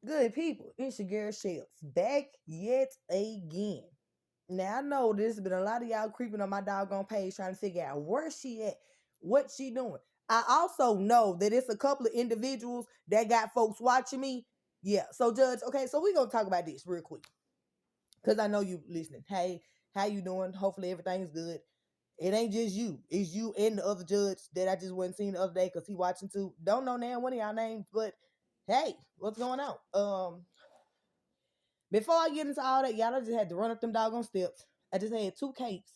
Good people, it's your girl Shells back yet again. Now I know there's been a lot of y'all creeping on my doggone page trying to figure out where she at, what she doing. I also know that it's a couple of individuals that got folks watching me. Yeah, so Judge, okay, so we're gonna talk about this real quick. Cause I know you listening. Hey, how you doing? Hopefully everything's good. It ain't just you. It's you and the other judge that I just wasn't seeing the other day because he watching too. Don't know now one of y'all names, but hey, what's going on? Before I get into all that, y'all, I just had to run up them doggone steps. I just had two cakes.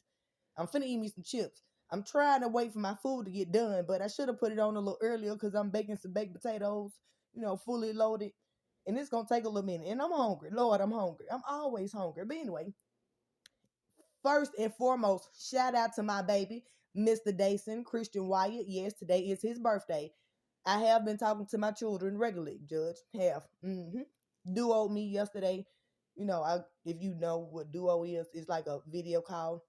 I'm finna eat me some chips. I'm trying to wait for my food to get done, but I should have put it on a little earlier because I'm baking some baked potatoes, fully loaded. And it's gonna take a little minute. And I'm hungry. Lord, I'm hungry. I'm always hungry. But anyway, first and foremost, shout out to my baby, Mr. Dason, Christian Wyatt. Yes, today is his birthday. I have been talking to my children regularly, Judge. Have. Duo me yesterday. If you know what Duo is, it's like a video call.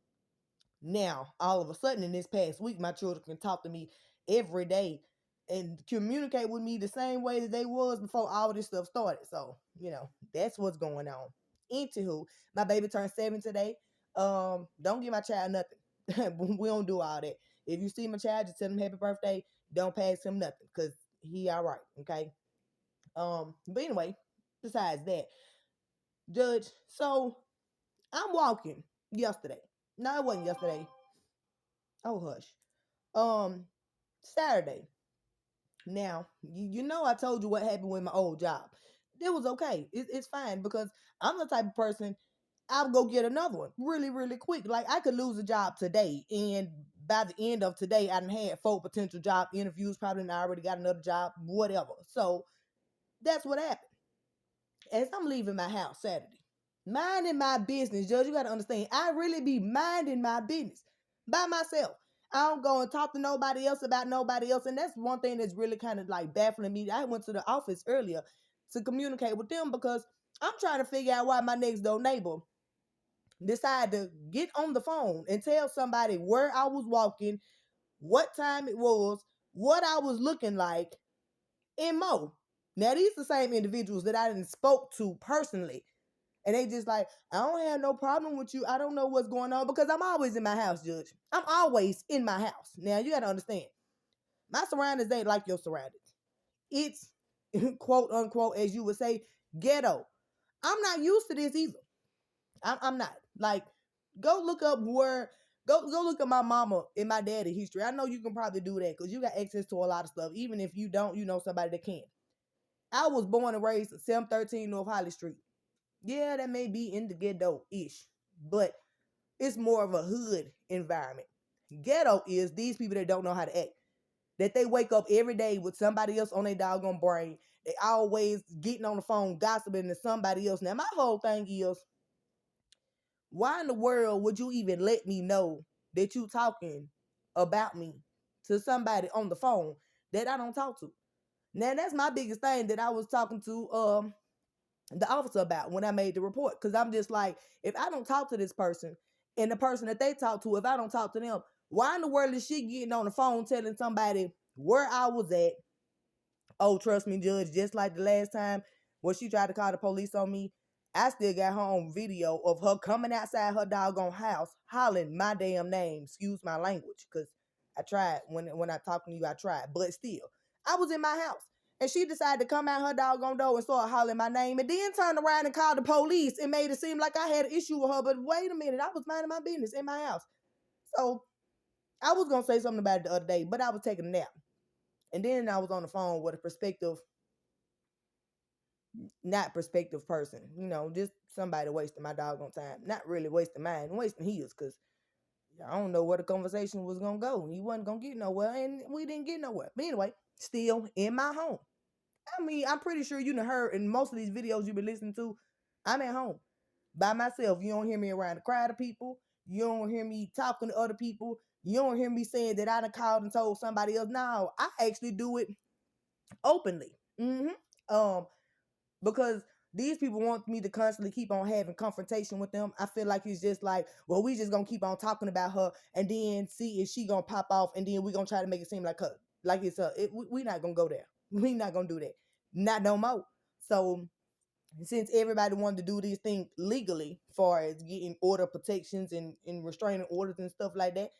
Now, all of a sudden in this past week, my children can talk to me every day and communicate with me the same way that they was before all this stuff started. So, that's what's going on. Anywho, my baby turned 7 today. Don't give my child nothing. We don't do all that. If you see my child, just tell him happy birthday. Don't pass him nothing, because he all right, okay? But anyway, besides that, Judge, so I'm walking yesterday. No, it wasn't yesterday. Oh hush. Um, Saturday. Now, you know I told you what happened with my old job. It was okay. It's fine because I'm the type of person, I'll go get another one really, really quick. Like I could lose a job today, and by the end of today, I done had 4 potential job interviews. Probably and I already got another job, whatever. So that's what happened. As I'm leaving my house Saturday, minding my business, Judge, you got to understand, I really be minding my business by myself. I don't go and talk to nobody else about nobody else. And that's one thing that's really kind of like baffling me. I went to the office earlier to communicate with them because I'm trying to figure out why my next door neighbor decided to get on the phone and tell somebody where I was walking, what time it was, what I was looking like, and more. Now, these are the same individuals that I didn't spoke to personally. And they just like, I don't have no problem with you. I don't know what's going on because I'm always in my house, Judge. I'm always in my house. Now, you got to understand, my surroundings ain't like your surroundings. It's quote unquote, as you would say, ghetto. I'm not used to this either. I'm not. Like, go look up go look at my mama and my daddy history. I know you can probably do that because you got access to a lot of stuff. Even if you don't, you know somebody that can. I was born and raised at 713 North Holly Street. Yeah, that may be in the ghetto-ish, but it's more of a hood environment. Ghetto is these people that don't know how to act. That they wake up every day with somebody else on their doggone brain. They always getting on the phone gossiping to somebody else. Now, my whole thing is, why in the world would you even let me know that you talking about me to somebody on the phone that I don't talk to? Now, that's my biggest thing that I was talking to the officer about when I made the report. Because I'm just like, if I don't talk to this person and the person that they talk to, if I don't talk to them, why in the world is she getting on the phone telling somebody where I was at? Oh, trust me, Judge, just like the last time when she tried to call the police on me, I still got her on video of her coming outside her doggone house hollering my damn name. Excuse my language, because I tried. When I talking to you, I tried. But still, I was in my house. And she decided to come out her doggone door and start hollering my name and then turned around and called the police and made it seem like I had an issue with her. But wait a minute, I was minding my business in my house. So I was going to say something about it the other day, but I was taking a nap. And then I was on the phone with a prospective, not prospective person, just somebody wasting my doggone time. Not really wasting mine, wasting his, because I don't know where the conversation was going to go. He wasn't going to get nowhere, and we didn't get nowhere. But anyway, still in my home. I mean, I'm pretty sure you done heard in most of these videos you've been listening to, I'm at home by myself. You don't hear me around a crowd of people. You don't hear me talking to other people. You don't hear me saying that I done called and told somebody else. No, I actually do it openly. Because these people want me to constantly keep on having confrontation with them. I feel like it's just like, well, we just gonna keep on talking about her and then see if she gonna pop off, and then we gonna try to make it seem like her, like it's we not gonna go there. We not gonna do that. Not no more. So since everybody wanted to do this thing legally, far as getting order protections and restraining orders and stuff like that,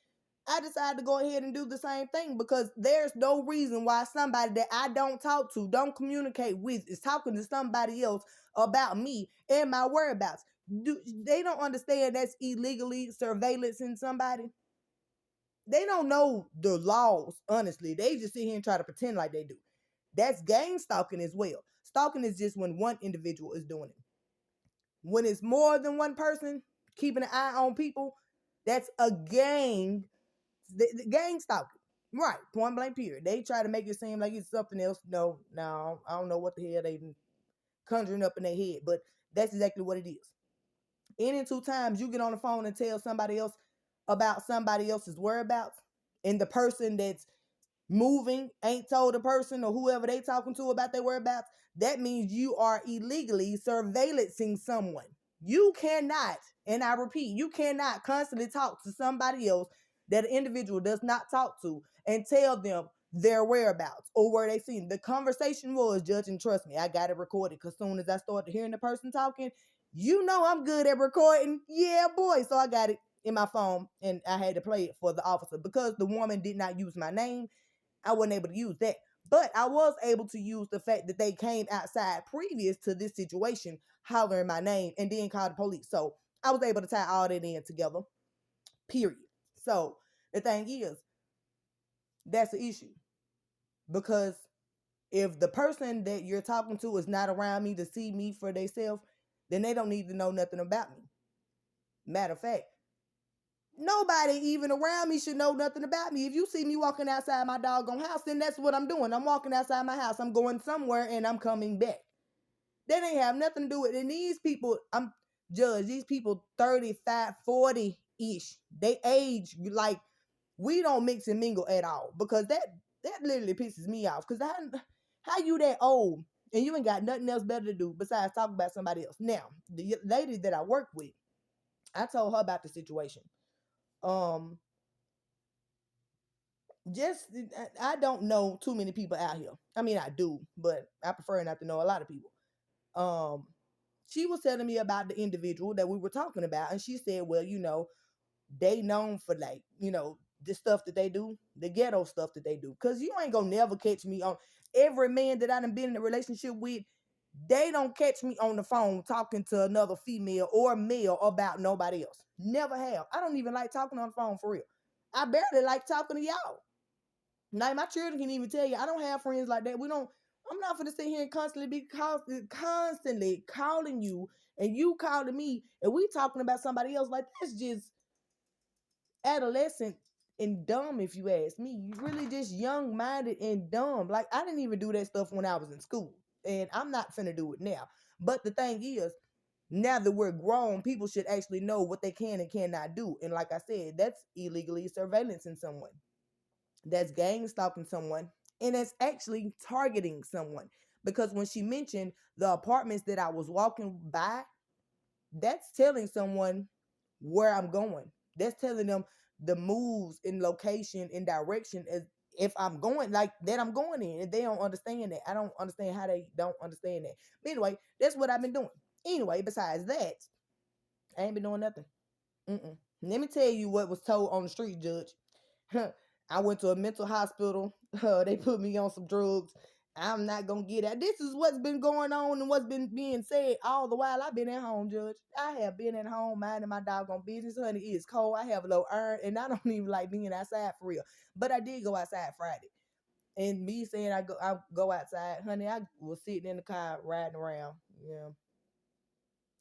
I decided to go ahead and do the same thing because there's no reason why somebody that I don't talk to, don't communicate with, is talking to somebody else about me and my whereabouts. They don't understand that's illegally surveillancing somebody? They don't know the laws, honestly. They just sit here and try to pretend like they do. That's gang stalking as well. Stalking is just when one individual is doing it. When it's more than one person keeping an eye on people, that's a gang, the gang stalking. Right, point blank period. They try to make it seem like it's something else. No, I don't know what the hell they conjuring up in their head, but that's exactly what it is. Any two times you get on the phone and tell somebody else about somebody else's whereabouts, and the person that's moving ain't told the person or whoever they talking to about their whereabouts, that means you are illegally surveillancing someone. You cannot, and I repeat, you cannot constantly talk to somebody else that an individual does not talk to and tell them their whereabouts or where they seen. The conversation was, Judge, and trust me, I got it recorded because soon as I started hearing the person talking, you know I'm good at recording. Yeah, boy. So I got it in my phone and I had to play it for the officer because the woman did not use my name. I wasn't able to use that. But I was able to use the fact that they came outside previous to this situation, hollering my name, and then called the police. So I was able to tie all that in together, period. So the thing is, that's the issue. Because if the person that you're talking to is not around me to see me for themselves, then they don't need to know nothing about me. Matter of fact, nobody even around me should know nothing about me. If you see me walking outside my doggone house, then that's what I'm doing. I'm walking outside my house. I'm going somewhere and I'm coming back. That ain't have nothing to do with it. And these people, I'm judge, these people 35, 40-ish. They age like we don't mix and mingle at all. Because that literally pisses me off. Because how you that old and you ain't got nothing else better to do besides talk about somebody else. Now, the lady that I work with, I told her about the situation. Um, just I don't know too many people out here. I mean, I do, but I prefer not to know a lot of people. Um, she was telling me about the individual that we were talking about, and she said, "Well, they known for like, the stuff that they do, the ghetto stuff that they do. Cause you ain't gonna never catch me on every man that I done been in a relationship with. They don't catch me on the phone talking to another female or male about nobody else. Never have. I don't even like talking on the phone for real. I barely like talking to y'all. Now my children can even tell you I don't have friends like that. We don't. I'm not gonna sit here and constantly calling you and you calling me and we talking about somebody else. Like that's just adolescent and dumb, if you ask me. You really just young minded and dumb. Like I didn't even do that stuff when I was in school, and I'm not finna do it now. But the thing is, now that we're grown, people should actually know what they can and cannot do. And like I said, that's illegally surveillancing someone. That's gang stalking someone, and it's actually targeting someone. Because when she mentioned the apartments that I was walking by, that's telling someone where I'm going. That's telling them the moves in location and direction as if I'm going like that I'm going in. And they don't understand that. I don't understand how they don't understand that. But anyway, that's what I've been doing. Anyway, besides that, I ain't been doing nothing. Let me tell you what was told on the street, Judge. I went to a mental hospital. They put me on some drugs. I'm not gonna get out. This is what's been going on and what's been being said all the while I've been at home, Judge. I have been at home minding my doggone business. Honey, it's cold. I have a low iron, and I don't even like being outside for real. But I did go outside Friday. And me saying I go outside, honey, I was sitting in the car riding around. Yeah.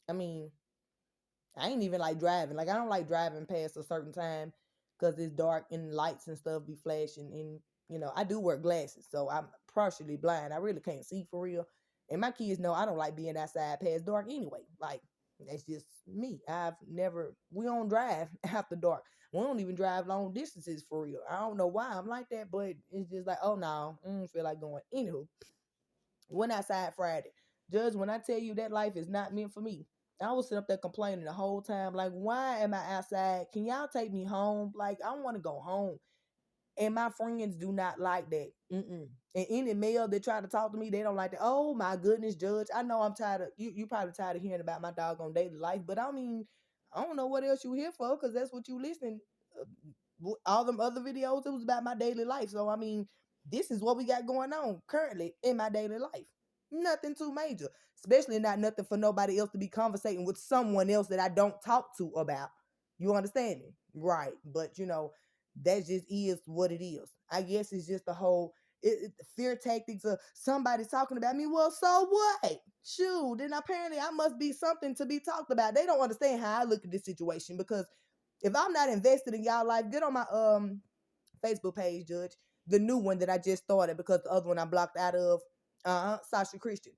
I mean, I ain't even like driving. Like I don't like driving past a certain time because it's dark and lights and stuff be flashing. And I do wear glasses, so I'm partially blind. I really can't see for real. And my kids know I don't like being outside past dark anyway. Like that's just me. We don't drive after dark. We don't even drive long distances for real. I don't know why I'm like that, but it's just like, oh no, I don't feel like going. Anywho, went outside Friday. Judge, when I tell you that life is not meant for me, I was sitting up there complaining the whole time. Like, why am I outside? Can y'all take me home? Like, I want to go home. And my friends do not like that. Mm-mm. And any male that try to talk to me, they don't like that. Oh my goodness, Judge. I know I'm tired of you. You probably tired of hearing about my doggone daily life, but I mean, I don't know what else you here for, because that's what you listening. All them other videos, it was about my daily life. So I mean, this is what we got going on currently in my daily life. Nothing too major, especially not nothing for nobody else to be conversating with someone else that I don't talk to about. You understand me? Right. But that just is what it is. I guess it's just the whole fear tactics of somebody talking about me. Well, so what? Shoot, then apparently I must be something to be talked about. They don't understand how I look at this situation, because if I'm not invested in y'all life, get on my Facebook page, Judge. The new one that I just started, because the other one I blocked out of. Sasha Christian.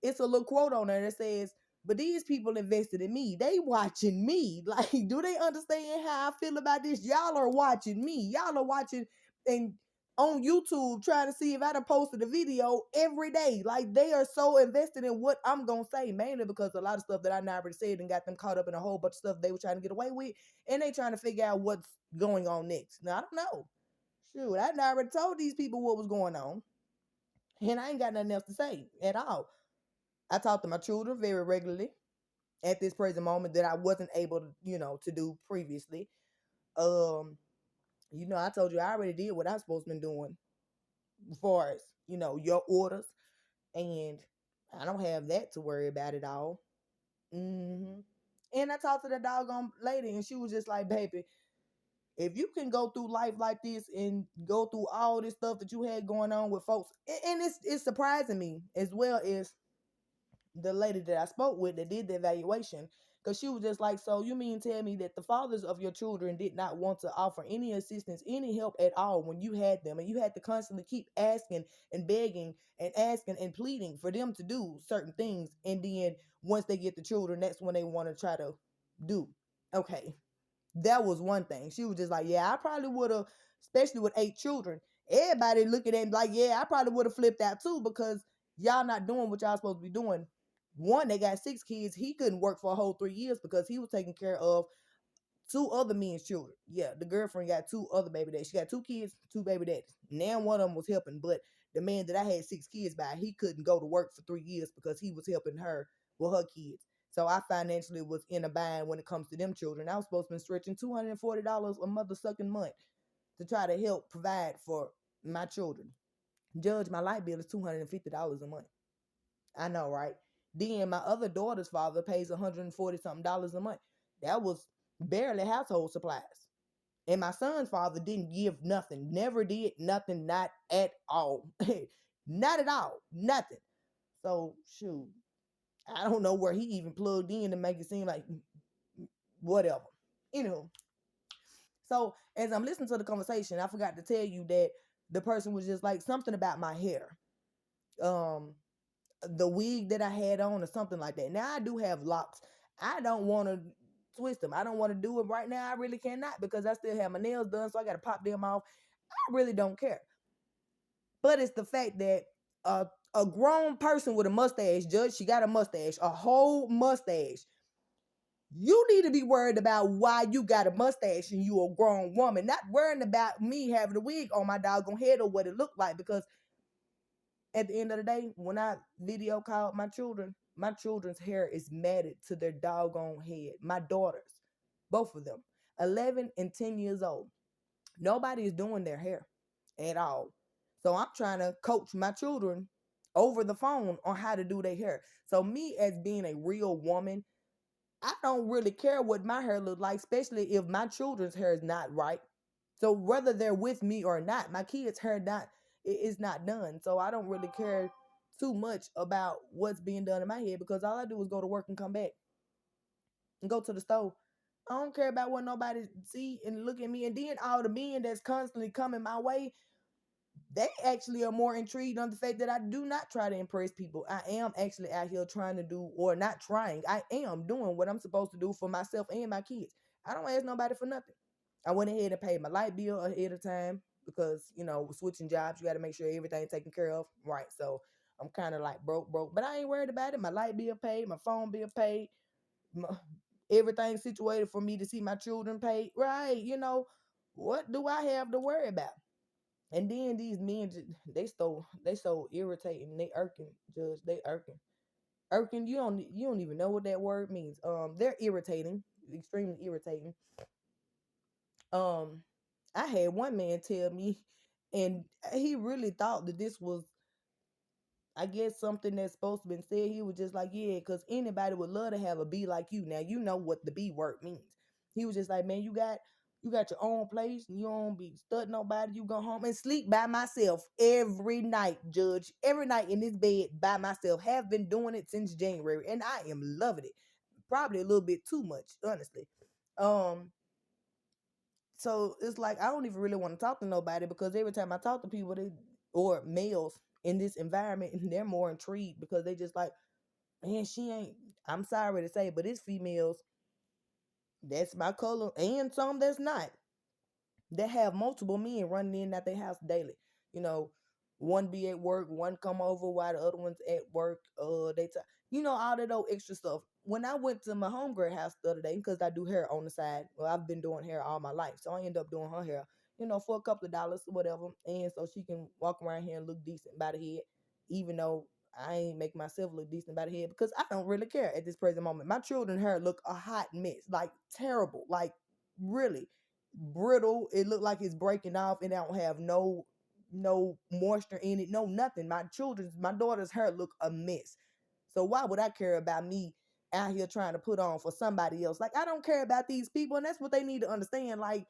It's a little quote on there that says, "But these people invested in me. They watching me. Like, do they understand how I feel about this? Y'all are watching me. Y'all are watching and on YouTube trying to see if I done posted a video every day. Like, they are so invested in what I'm gonna say, mainly because a lot of stuff that I never already said and got them caught up in a whole bunch of stuff they were trying to get away with, and they trying to figure out what's going on next. Now I don't know. Shoot, I already told these people what was going on, and I ain't got nothing else to say at all. I talk to my children very regularly at this present moment that I wasn't able to, to do previously. Um, I told you I already did what I was supposed to be doing as far as, your orders, and I don't have that to worry about at all. hmm And I talked to the doggone lady, and she was just like, "Baby, if you can go through life like this and go through all this stuff that you had going on with folks," and it's surprising me, as well as the lady that I spoke with that did the evaluation, because she was just like, "So you mean tell me that the fathers of your children did not want to offer any assistance, any help at all when you had them, and you had to constantly keep asking and begging and asking and pleading for them to do certain things, and then once they get the children, that's when they want to try to do." Okay, that was one thing. She was just like, "Yeah, I probably would have," especially with 8 children. Everybody looking at me like, "Yeah, I probably would have flipped out too, because y'all not doing what y'all supposed to be doing." One, they got 6 kids. He couldn't work for a whole 3 years because he was taking care of 2 other men's children. Yeah, the girlfriend got 2 other baby daddies. She got 2 kids, 2 baby daddies. Now one of them was helping, but the man that I had 6 kids by, he couldn't go to work for 3 years because he was helping her with her kids. So I financially was in a bind when it comes to them children. I was supposed to be stretching $240 a mother sucking month to try to help provide for my children. Judge, my light bill is $250 a month. I know, right? Then my other daughter's father pays 140 something dollars a month. That was barely household supplies. And my son's father didn't give nothing, never did nothing, not at all. Not at all, nothing. So, shoot, I don't know where he even plugged in to make it seem like whatever. So as I'm listening to the conversation, I forgot to tell you that the person was just like something about my hair. Um, the wig that I had on or something like that. Now I do have locks. I don't want to twist them. I don't want to do it right now. I really cannot, because I still have my nails done, so I got to pop them off. I really don't care. But it's the fact that a grown person with a mustache, Judge, she got a mustache, a whole mustache. You need to be worried about why you got a mustache and you a grown woman, not worrying about me having a wig on my doggone head or what it looked like, because at the end of the day, when I video called my children's hair is matted to their doggone head. My daughters, both of them, 11 and 10 years old. Nobody is doing their hair at all. So I'm trying to coach my children over the phone on how to do their hair. So me, as being a real woman, I don't really care what my hair looks like, especially if my children's hair is not right. So whether they're with me or not, my kids' hair is not done. So I don't really care too much about what's being done in my head, because all I do is go to work and come back and go to the store. I don't care about what nobody see and look at me. And then all the men that's constantly coming my way, they actually are more intrigued on the fact that I do not try to impress people. I am actually out here trying to do, or not trying, I am doing what I'm supposed to do for myself and my kids. I don't ask nobody for nothing. I went ahead and paid my light bill ahead of time because, switching jobs, you got to make sure everything's taken care of. Right. So I'm kind of like broke, but I ain't worried about it. My light bill paid, my phone bill paid, my, everything situated for me to see my children paid. Right. What do I have to worry about? And then these men, they so irritating. They irking, Judge. They irking. Irking. You don't even know what that word means. They're irritating, extremely irritating. Um, I had one man tell me, and he really thought that this was, I guess, something that's supposed to be said. He was just like, yeah, because anybody would love to have a B like you. Now you know what the B word means. He was just like, man, you got your own place, and you don't be studying nobody. You go home and sleep by myself every night, Judge. Every night in this bed by myself. Have been doing it since January, and I am loving it. Probably a little bit too much, honestly. Um, so it's like I don't even really want to talk to nobody because every time I talk to people, they or males in this environment, they're more intrigued because they just like, man, she ain't. I'm sorry to say, but it's females that's my color and some that's not, that have multiple men running in at their house daily. You know, one be at work, one come over while the other one's at work. All that old extra stuff. When I went to my homegirl house the other day, because I do hair on the side, well, I've been doing hair all my life, so I end up doing her hair, for a couple of dollars or whatever, and so she can walk around here and look decent by the head, even though I ain't make myself look decent by the head because I don't really care at this present moment. My children hair look a hot mess, like terrible, like really brittle. It looked like it's breaking off, and I don't have no moisture in it, no nothing. My daughter's hair look a mess. So why would I care about me out here trying to put on for somebody else? Like I don't care about these people, and that's what they need to understand. Like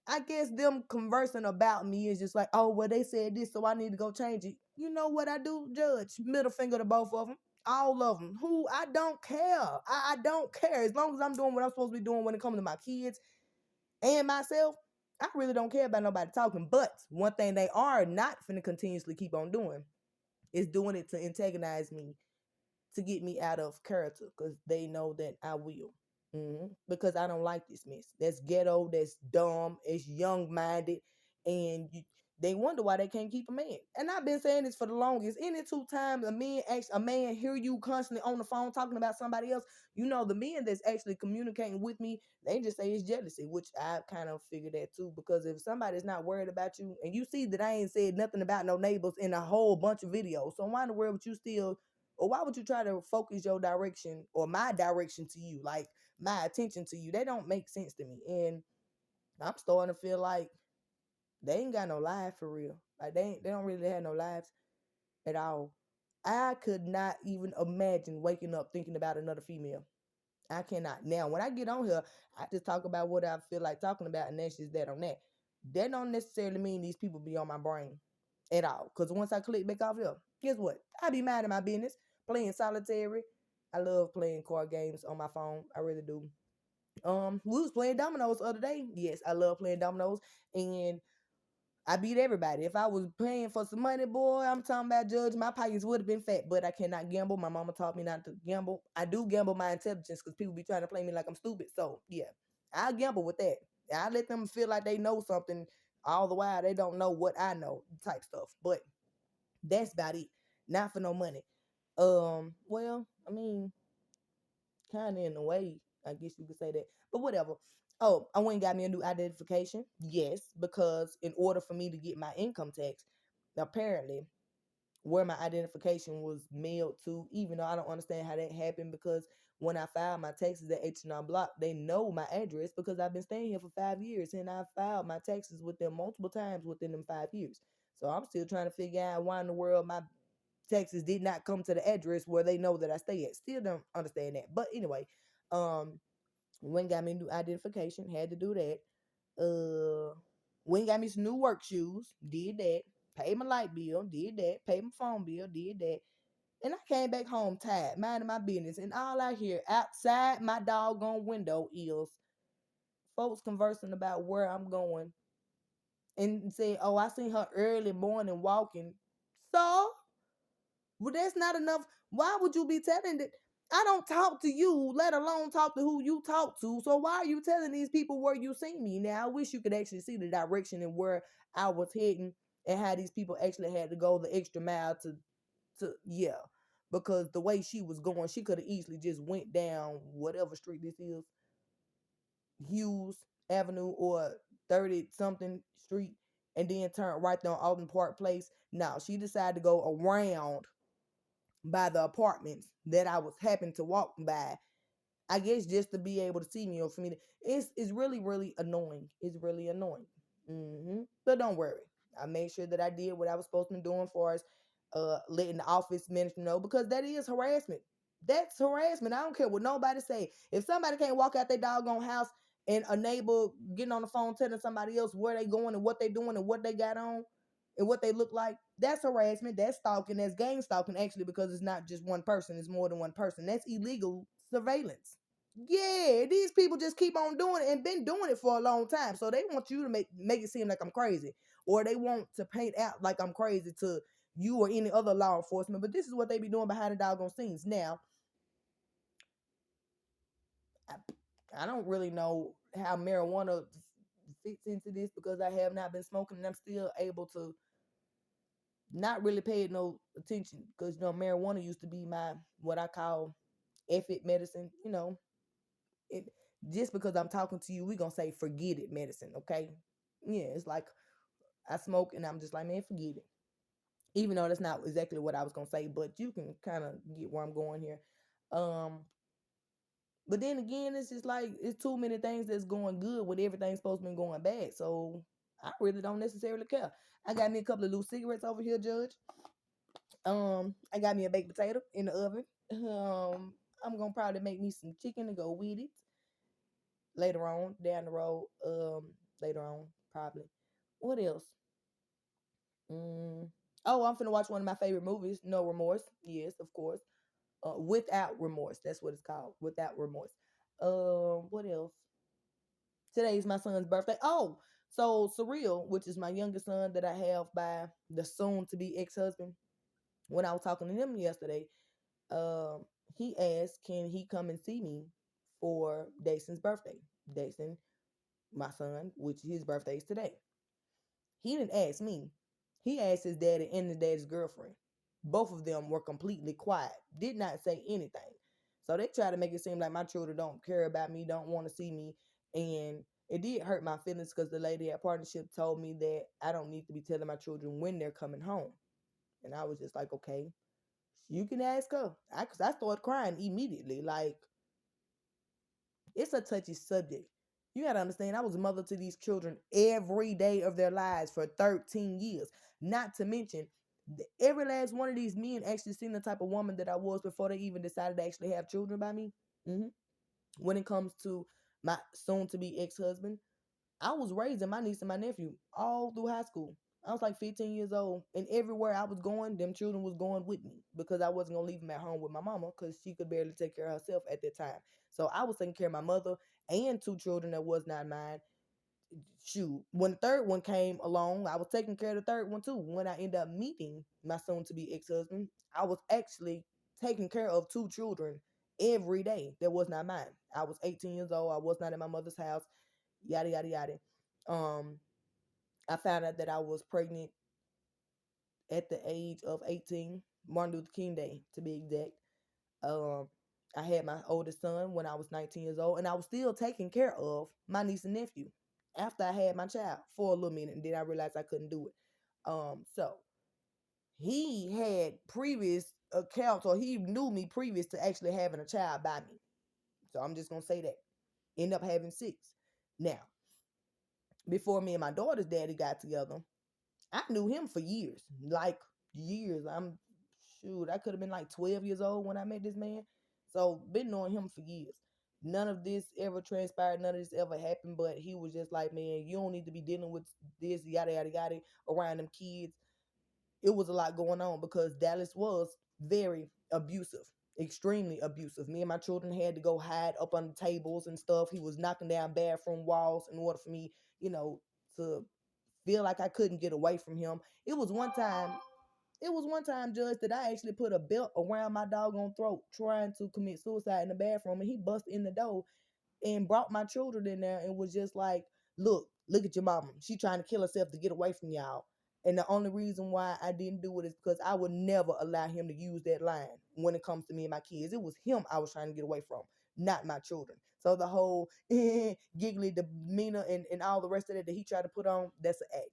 I guess them conversing about me is just like, oh well, they said this, so I need to go change it. You know what I do, Judge? Middle finger to both of them. All of them. Who I don't care. I don't care. As long as I'm doing what I'm supposed to be doing when it comes to my kids and myself, I really don't care about nobody talking. But one thing they are not finna continuously keep on doing is doing it to antagonize me, to get me out of character, because they know that I will. Because I don't like this mess. That's ghetto. That's dumb. It's young minded, and they wonder why they can't keep a man. And I've been saying this for the longest. Any two times a man hear you constantly on the phone talking about somebody else, the men that's actually communicating with me, they just say it's jealousy, which I kind of figured that too. Because if somebody's not worried about you, and you see that I ain't said nothing about no neighbors in a whole bunch of videos, so why in the world would you still, or why would you try to focus your direction or my direction to you, like my attention to you? They don't make sense to me. And I'm starting to feel like they ain't got no life for real. Like they don't really have no lives at all. I could not even imagine waking up thinking about another female. I cannot. Now, when I get on here, I just talk about what I feel like talking about, and that's just that on that. That don't necessarily mean these people be on my brain at all. Because once I click back off here, guess what? I be minding my business, playing solitary. I love playing card games on my phone. I really do. We was playing dominoes the other day. Yes, I love playing dominoes, and I beat everybody. If I was paying for some money, boy, I'm talking about, Judge, my pockets would have been fat, but I cannot gamble. My mama taught me not to gamble. I do gamble my intelligence because people be trying to play me like I'm stupid. So yeah, I gamble with that. I let them feel like they know something, all the while they don't know what I know, type stuff. But that's about it. Not for no money. Well, I mean, kind of in a way, I guess you could say that. But whatever. Oh, I went and got me a new identification. Yes, because in order for me to get my income tax, apparently where my identification was mailed to, even though I don't understand how that happened, because when I filed my taxes at H&R Block, they know my address because I've been staying here for 5 years, and I filed my taxes with them multiple times within them 5 years. So I'm still trying to figure out why in the world my taxes did not come to the address where they know that I stay at. Still don't understand that. But anyway, um, went and got me a new identification. Had to do that. Went and got me some new work shoes. Did that. Paid my light bill. Did that. Paid my phone bill. Did that. And I came back home tired, minding my business. And all I hear outside my doggone window is folks conversing about where I'm going, and say, "Oh, I seen her early morning walking." So, well, that's not enough. Why would you be telling that? I don't talk to you, let alone talk to who you talk to. So why are you telling these people where you see me? Now, I wish you could actually see the direction and where I was heading, and how these people actually had to go the extra mile yeah. Because the way she was going, she could have easily just went down whatever street this is, Hughes Avenue or 30 something street, and then turned right there on Alden Park Place. No, she decided to go around by the apartments that I was happening to walk by. I guess just to be able to see me, or for me to, it's really annoying. It's really annoying. But don't worry, I made sure that I did what I was supposed to be doing for us, letting the office manager know, because that is harassment. That's harassment. I don't care what nobody say. If somebody can't walk out their doggone house and a neighbor getting on the phone telling somebody else where they going and what they doing and what they got on and what they look like, that's harassment. That's stalking. That's gang stalking, actually, because it's not just one person. It's more than one person. That's illegal surveillance. Yeah, these people just keep on doing it and been doing it for a long time. So they want you to make it seem like I'm crazy, or they want to paint out like I'm crazy to you or any other law enforcement. But this is what they be doing behind the doggone scenes. Now, I, I don't really know how marijuana fits into this, because I have not been smoking and I'm still able to not really pay no attention, because marijuana used to be my, what I call, effort medicine. It, just because I'm talking to you, we gonna say forget it medicine, okay? Yeah, it's like I smoke and I'm just like, man, forget it. Even though that's not exactly what I was gonna say, but you can kind of get where I'm going here. Um, but then again, it's just like it's too many things that's going good when everything's supposed to be going bad. So I really don't necessarily care. I got me a couple of loose cigarettes over here, Judge. I got me a baked potato in the oven. I'm gonna probably make me some chicken to go with it later on down the road. Later on, probably. What else? Oh, I'm finna watch one of my favorite movies, No Remorse. Yes, of course. Without Remorse. That's what it's called. Without Remorse. What else? Today's my son's birthday. Oh, so Surreal, which is my youngest son that I have by the soon to be ex-husband. When I was talking to him yesterday, um, he asked, can he come and see me for Dason's birthday? Dason, my son, which his birthday is today. He didn't ask me. He asked his daddy and his daddy's girlfriend. Both of them were completely quiet, did not say anything. So they try to make it seem like my children don't care about me, don't want to see me. And it did hurt my feelings, because the lady at partnership told me that I don't need to be telling my children when they're coming home. And I was just like, okay, you can ask her. Cause I started crying immediately. Like, it's a touchy subject. You gotta understand, I was a mother to these children every day of their lives for 13 years. Not to mention, every last one of these men actually seen the type of woman that I was before they even decided to actually have children by me. hmm When it comes to my soon to be ex husband, I was raising my niece and my nephew all through high school. I was like 15 years old, and everywhere I was going, them children was going with me, because I wasn't gonna leave them at home with my mama, because she could barely take care of herself at that time. So I was taking care of my mother and two children that was not mine. Shoot, when the third one came along, I was taking care of the third one too. When I ended up meeting my soon to be ex husband, I was actually taking care of two children every day that was not mine. I was 18 years old. I was not in my mother's house. Yada yada yada. Um, I found out that I was pregnant at the age of 18, Martin Luther King Day to be exact. Um, I had my oldest son when I was 19 years old, and I was still taking care of my niece and nephew after I had my child for a little minute, and then I realized I couldn't do it. So he had previous accounts, or he knew me previous to actually having a child by me. So I'm just gonna say that. End up having six. Now, before me and my daughter's daddy got together, I knew him for years, like years. I could have been like 12 years old when I met this man. So been knowing him for years. None of this ever transpired. None of this ever happened. But he was just like, man, you don't need to be dealing with this, yada, yada, yada, around them kids. It was a lot going on, because Dallas was very abusive, extremely abusive. Me and my children had to go hide up under tables and stuff. He was knocking down bathroom walls in order for me, to feel like I couldn't get away from him. It was one time, Judge, that I actually put a belt around my doggone throat trying to commit suicide in the bathroom, and he busted in the door and brought my children in there and was just like, look at your mama. She trying to kill herself to get away from y'all. And the only reason why I didn't do it is because I would never allow him to use that line when it comes to me and my kids. It was him I was trying to get away from, not my children. So the whole giggly demeanor and all the rest of that he tried to put on, that's an act.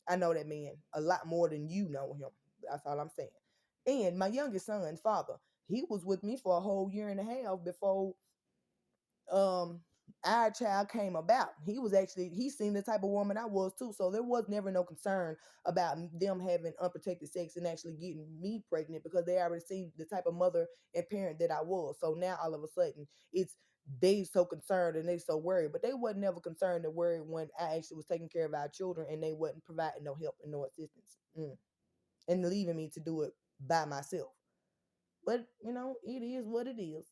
I know that man a lot more than you know him. That's all I'm saying. And my youngest son's father, he was with me for a whole year and a half before um our child came about. He seen the type of woman I was too, so there was never no concern about them having unprotected sex and actually getting me pregnant because they already seen the type of mother and parent that I was. So now all of a sudden it's they so concerned and they so worried, but they wasn't never concerned or worried when I actually was taking care of our children and they wasn't providing no help and no assistance, and leaving me to do it by myself. But it is what it is.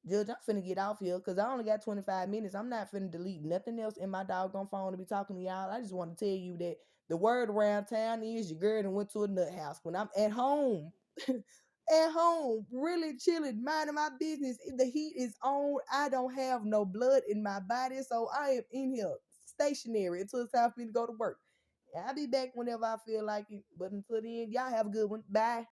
Judge, I'm finna get off here because I only got 25 minutes. I'm not finna delete nothing else in my doggone phone to be talking to y'all. I just want to tell you that the word around town is your girl done went to a nut house. When I'm at home, at home, really chilling, minding my business, the heat is on. I don't have no blood in my body, so I am in here stationary until it's time for me to go to work. I'll be back whenever I feel like it. But until then, y'all have a good one. Bye.